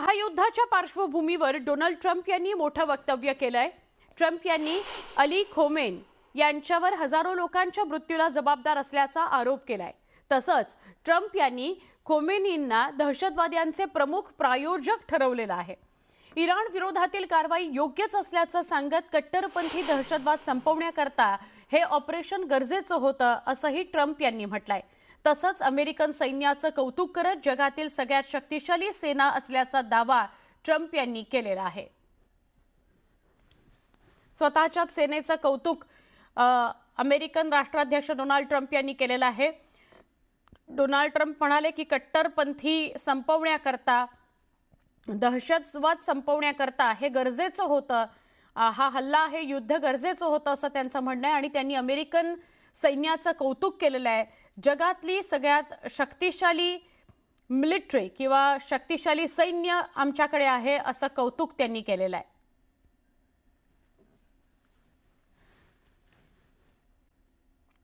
महायुद्धाच्या पार्श्वभूमीवर Donald Trump यांनी मोठं वक्तव्य केलंय। ट्रम्प यांनी अली खोमेन यांच्यावर हजारो लोकांच्या मृत्यूला जबाबदार असल्याचा आरोप केलाय। तसंच ट्रम्प यांनी खोमेनींना दहशतवाद्यांचे प्रमुख प्रायोजक ठरवलेलं आहे। इराण विरोधातील कारवाई योग्यच असल्याचं सांगत कट्टरपंथी दहशतवाद संपवण्याकरता हे ऑपरेशन गरजेचं होतं असंही ट्रम्प यांनी म्हटलंय। तसंच अमेरिकन सैन्याचं कौतुक करत जगातील सगळ्यात शक्तिशाली सेना असल्याचा दावा ट्रम्प यांनी केलेला आहे। स्वतःच्याच सेनेचं कौतुक अमेरिकन राष्ट्राध्यक्ष डोनाल्ड ट्रम्प यांनी केलेलं आहे। डोनाल्ड ट्रम्प म्हणाले की कट्टरपंथी संपवण्याकरता दहशतवाद संपवण्याकरता हे गरजेचं होतं, हा हल्ला हे युद्ध गरजेचं होतं असं त्यांचं म्हणणं आहे। आणि त्यांनी अमेरिकन सैन्याचं कौतुक केलेलं आहे। जगातली सगळ्यात शक्तिशाली मिलिटरी किंवा शक्तिशाली सैन्य आमच्याकडे आहे असं कौतुक त्यांनी केलेलं आहे।